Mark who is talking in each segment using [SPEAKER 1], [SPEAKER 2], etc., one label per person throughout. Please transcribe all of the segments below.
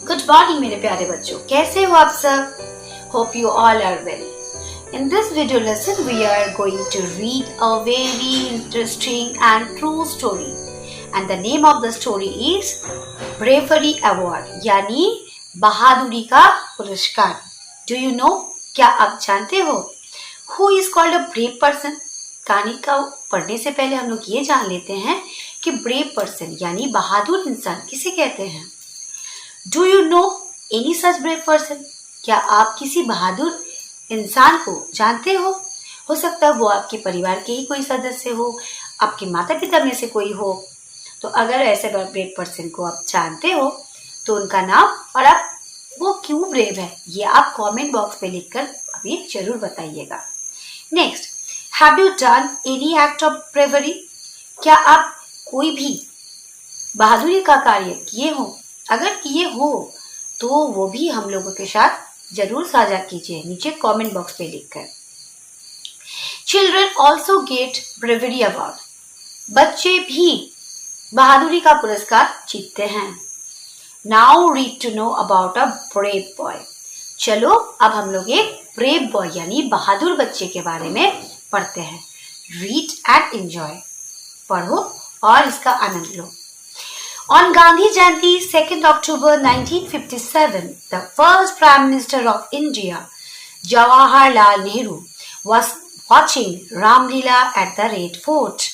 [SPEAKER 1] Good morning मेरे प्यारे बच्चों, कैसे हो आप सब? Hope you all are well. In this video lesson, we are going to read a very interesting and true story. And the name of the story is Bravery Award, यानी बहादुरी का पुरस्कार. Do you know? क्या आप जानते हो? Who is called a brave person? कहानी का पढ़ने से पहले हम लोग ये जान लेते हैं कि ब्रेव पर्सन यानी बहादुर इंसान किसे कहते हैं. Do you know any such brave person? क्या आप किसी बहादुर इंसान को जानते हो? हो सकता है वो आपके परिवार के ही कोई सदस्य हो, आपके माता पिता में से कोई हो. तो अगर ऐसे ब्रेव पर्सन को आप जानते हो तो उनका नाम और आप वो क्यों ब्रेव है ये आप कमेंट बॉक्स पे लिखकर हमें जरूर बताइएगा. Next, have you done any act of bravery? क्या आप कोई भी बहादुरी का कार्य किए हो? अगर किए हो तो वो भी हम लोगों के साथ जरूर साझा कीजिए नीचे कमेंट बॉक्स पे लिखकर. Children also get bravery award. बच्चे भी बहादुरी का पुरस्कार जीतते हैं. Now read to know about a brave boy. चलो अब हम लोग एक ब्रेव बॉय यानी बहादुर बच्चे के बारे में पढ़ते हैं. Read and enjoy. पढ़ो और इसका आनंद लो. On Gandhi Jayanti, 2nd October 1957, the first Prime Minister of India, Jawaharlal Nehru, was watching Ramlila at the Red Fort.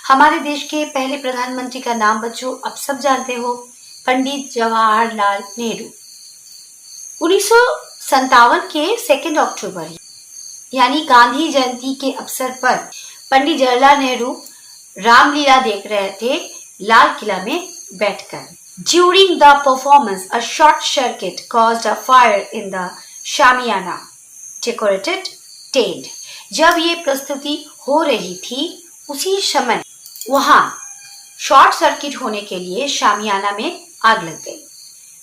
[SPEAKER 1] हमारे देश के पहले प्रधानमंत्री का नाम बच्चों आप सब जानते हो, पंडित जवाहरलाल नेहरू. 1957 के 2 अक्टूबर यानी गांधी जयंती के अवसर पर पंडित जवाहरलाल नेहरू रामलीला देख रहे थे लाल किला में बैठकर. During the performance, a short circuit caused a fire in the Shamiana decorated tent. जब ये प्रस्तुति हो रही थी उसी समय वहां शॉर्ट सर्किट होने के लिए शामियाना में आग लग गई.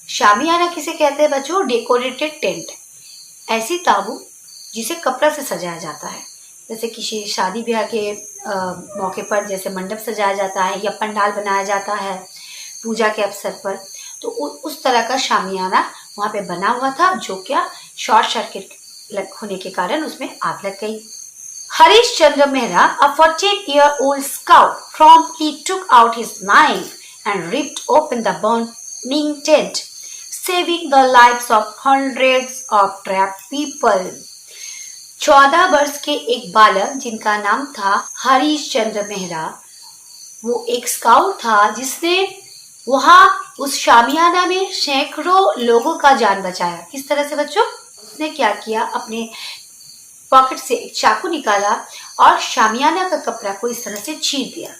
[SPEAKER 1] शामियाना किसे कहते हैं बच्चों? डेकोरेटेड टेंट, ऐसी ताबू जिसे कपड़ा से सजाया जाता है. जैसे किसी शादी ब्याह के मौके पर जैसे मंडप सजाया जाता है या पंडाल बनाया जाता है पूजा के अवसर पर, तो उस तरह का शामियाना वहां पे बना हुआ था जो क्या शॉर्ट सर्किट होने के कारण उसमें आग लग गई. Harish Chandra Mehra, a 14-year-old scout, promptly took out his knife and ripped open the burning tent, saving the lives of hundreds of trapped people. 14 वर्ष के एक बालक जिनका नाम था हरीश चंद्र मेहरा, वो एक स्काउट था जिसने वहां उस शामियाना में सैकड़ों लोगों का जान बचाया. किस तरह से बच्चों? उसने क्या किया, अपने पॉकेट से एक चाकू निकाला और शामियाना का कपड़ा को इस तरह से चीर दिया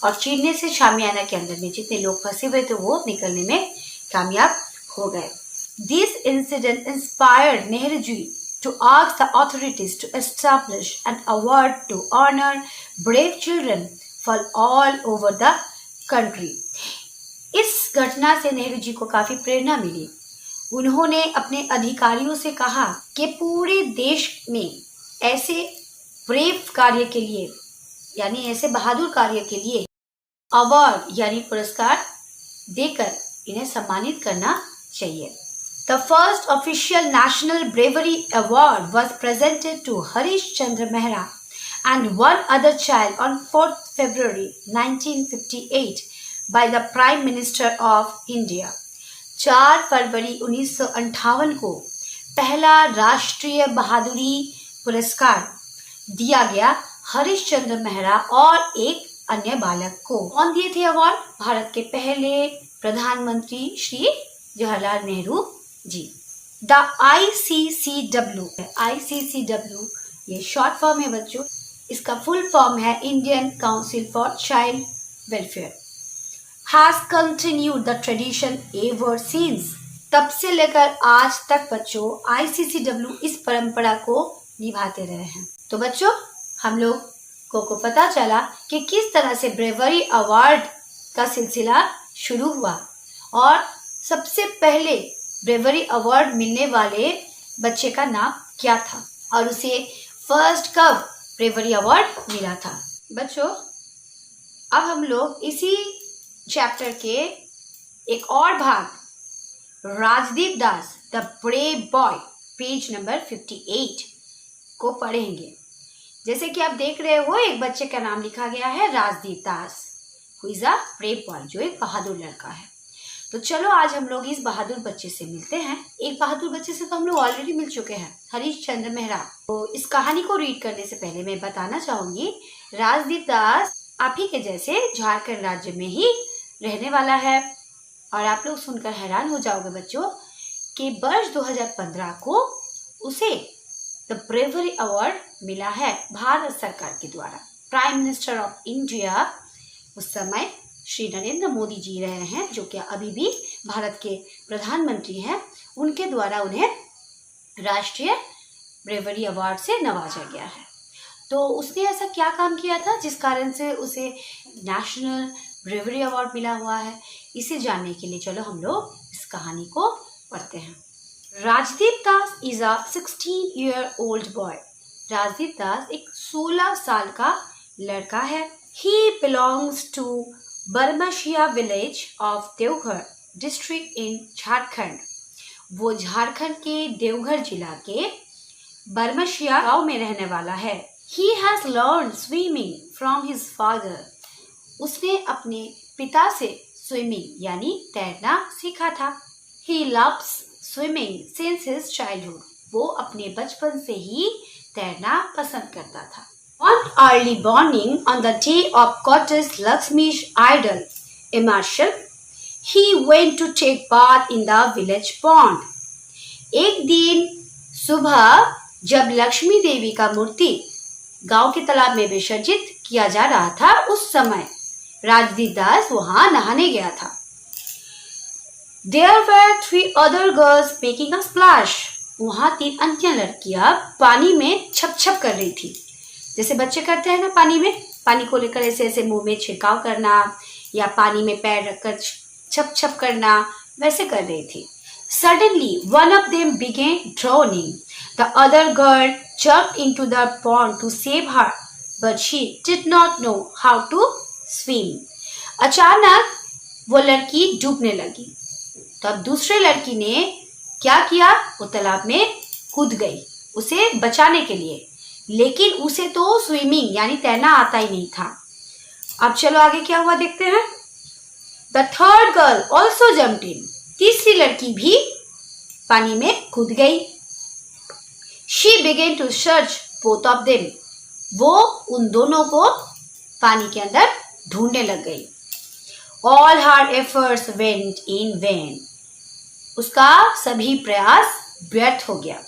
[SPEAKER 1] और चीरने से शामियाना के अंदर में जितने लोग फंसे हुए थे वो निकलने में कामयाब हो गए. This incident inspired Nehru ji to ask the authorities to establish an award to honor brave children for all over the country. इस घटना से नेहरू जी को काफी प्रेरणा मिली. उन्होंने अपने अधिकारियों से कहा कि पूरे देश में ऐसे ब्रेव कार्य के लिए यानी ऐसे बहादुर कार्य के लिए अवार्ड यानी पुरस्कार देकर इन्हें सम्मानित करना चाहिए. The first official National Bravery Award was presented to Harish Chandra Mehra and one other child on 4th February 1958 by the Prime Minister of India. 4 फरवरी 1958 को पहला राष्ट्रीय बहादुरी पुरस्कार दिया गया हरीश चंद्र मेहरा और एक अन्य बालक को. कौन दिए थे अवार्ड? भारत के पहले प्रधानमंत्री श्री जवाहरलाल नेहरू जी. द ICCW ये शॉर्ट फॉर्म है बच्चों. इसका फुल फॉर्म है Indian council for child welfare. Has continued the tradition ever since. तब से लेकर आज तक बच्चों ICCW इस परंपरा को निभाते रहे हैं. तो बच्चों हम लोग को पता चला कि किस तरह से ब्रेवरी अवार्ड का सिलसिला शुरू हुआ और सबसे पहले ब्रेवरी अवार्ड मिलने वाले बच्चे का नाम क्या था और उसे फर्स्ट कब ब्रेवरी अवार्ड मिला था. बच्चों अब हम लोग इसी चैप्टर के एक और भाग Rajdeep Das the brave boy, page number 58 को पढ़ेंगे। जैसे कि आप देख रहे हो, एक बच्चे का नाम लिखा गया है Rajdeep Das, who is a brave boy, जो एक बहादुर लड़का है। तो चलो आज हम लोग इस बहादुर बच्चे से मिलते हैं। एक बहादुर बच्चे से तो हम लोग ऑलरेडी मिल चुके हैं, हरीश चंद्र मेहरा। तो इस कहानी को रीड करने से पहले मैं बताना चाहूंगी, राजदीप दास आप ही के जैसे झारखंड राज्य में ही रहने वाला है। और आप लोग सुनकर हैरान हो जाओगे बच्चों कि वर्ष 2015 को उसे द ब्रेवरी अवार्ड मिला है भारत सरकार के द्वारा। प्राइम मिनिस्टर ऑफ इंडिया उस समय श्री नरेंद्र मोदी जी रहे हैं, जो कि अभी भी भारत के प्रधानमंत्री हैं। उनके द्वारा उन्हें राष्ट्रीय ब्रेवरी अवार्ड से नवाजा गया है। तो उसने ऐसा क्या काम किया था जिस कारण से उसे नेशनल ब्रेवरी अवार्ड मिला हुआ है, इसे जानने के लिए चलो हम लोग इस कहानी को पढ़ते हैं। Rajdeep Das is a 16-year-old boy. Rajdeep Das एक 16 साल का लड़का है। He belongs to Barmasia village of Deoghar district in Jharkhand. वो झारखंड के देवघर जिला के बरमशिया गांव में रहने वाला है। He has learned swimming from his father. उसने अपने पिता से स्विमिंग यानी तैरना सीखा था। He loves swimming since his childhood. वो अपने बचपन से ही तैरना पसंद करता था। On early morning on the day of goddess Lakshmi's idol immersion, he went to take bath in the village pond. एक दिन सुबह जब लक्ष्मी देवी का मूर्ति गांव के तालाब में विसर्जित किया जा रहा था, उस समय राजदीप दास वहां नहाने गया था। There were 3 other girls making a splash. वहां 3 अन्य लड़कियां पानी में छप छप कर रही थी। जैसे बच्चे करते हैं ना, पानी में पानी को लेकर ऐसे ऐसे मुंह में छिड़काव करना या पानी में पैर रखकर छप छप करना, वैसे कर रही थी। Suddenly one of them began drowning. The other girl jumped into the pond to save her, but she did not know how to swim. अचानक वो लड़की डूबने लगी। तब दूसरे लड़की ने क्या किया, वो तालाब में कूद गई उसे बचाने के लिए, लेकिन उसे तो स्विमिंग यानी तैरना आता ही नहीं था। अब चलो आगे क्या हुआ देखते हैं। The third girl also jumped in. तीसरी लड़की भी पानी में कूद गई। She began to search both of them. वो उन दोनों को पानी के अंदर ढूंढने लग गई। All her efforts went in when. उसका सभी प्रयास व्यर्थ हो गया।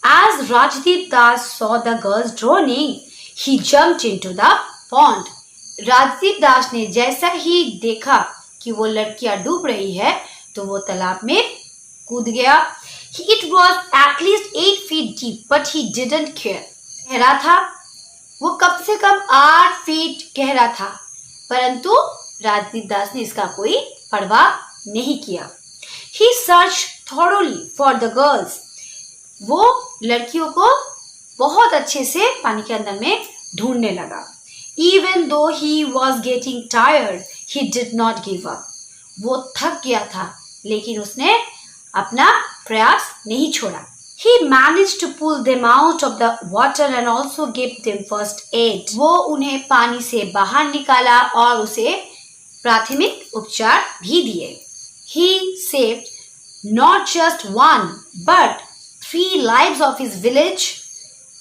[SPEAKER 1] As Rajdeep Das saw the girls drowning, he jumped into the pond. Rajdeep दास ने जैसा ही देखा कि वो लड़कियां डूब रही है, तो वो तालाब में कूद गया। It was at least 8 feet deep, but he didn't care. गहरा था, वो कम से कम 8 फीट गहरा था, परंतु राजदीप दास ने इसका कोई परवाह नहीं किया। He searched thoroughly for the girls. वो लड़कियों को बहुत अच्छे से पानी के अंदर में ढूंढने लगा। Even though he was getting tired, he did not give up. वो थक गया था, लेकिन उसने अपना प्रयास नहीं छोड़ा। He managed to pull them out of the water and also gave them first aid. वो उन्हें पानी से बाहर निकाला और उसे प्राथमिक उपचार भी दिए। He saved not just one, but 3 lives of his village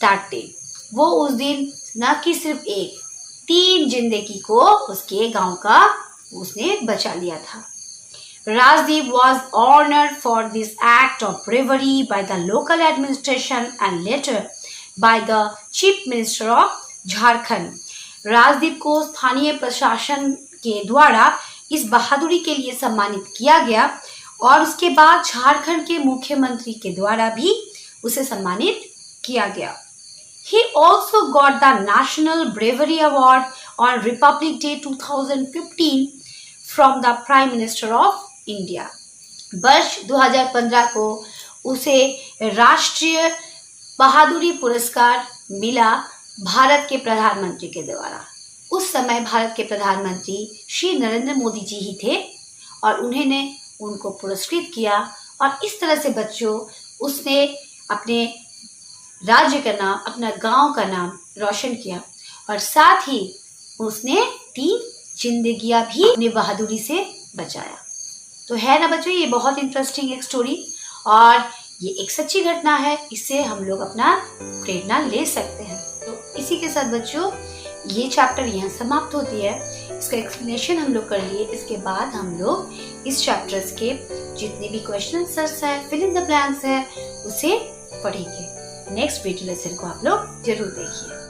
[SPEAKER 1] that day. वो उस दिन न कि सिर्फ 3 जिंदगी को उसके गांव का उसने बचा लिया था। Rajdeep was honored for this act of bravery by the local administration and later by the Chief Minister of Jharkhand. Rajdeep को स्थानीय प्रशासन के द्वारा इस बहादुरी के लिए सम्मानित किया गया और उसके बाद झारखंड के मुख्यमंत्री के द्वारा भी उसे सम्मानित किया गया। He also got the National Bravery Award on Republic Day 2015 from the Prime Minister of India. वर्ष 2015 को उसे राष्ट्रीय बहादुरी पुरस्कार मिला भारत के प्रधानमंत्री के द्वारा। उस समय भारत के प्रधानमंत्री श्री नरेंद्र मोदी जी ही थे और उन्होंने उनको पुरस्कृत किया और इस तरह से बच्चों उसने अपने राज्य का नाम, अपना गांव का नाम रोशन किया और साथ ही उसने 3 जिंदगियां भी अपनी बहादुरी से बचाया। तो है ना बच्चों, ये बहुत इंटरेस्टिंग एक स्टोरी और ये एक सच्ची घटना है, इससे हम लोग अपना प्रेरणा ले सकते हैं। तो इसी के साथ बच्चों ये चैप्टर यहाँ समाप्त होती है। इसका एक्सप्लेनेशन हम लोग कर लिए। इसके बाद हम लोग इस चैप्टर्स के जितने भी क्वेश्चन आंसर्स है, फिल इन द ब्लैंक्स है, उसे पढ़ेंगे। नेक्स्ट वीडियो लेसन को आप लोग जरूर देखिए।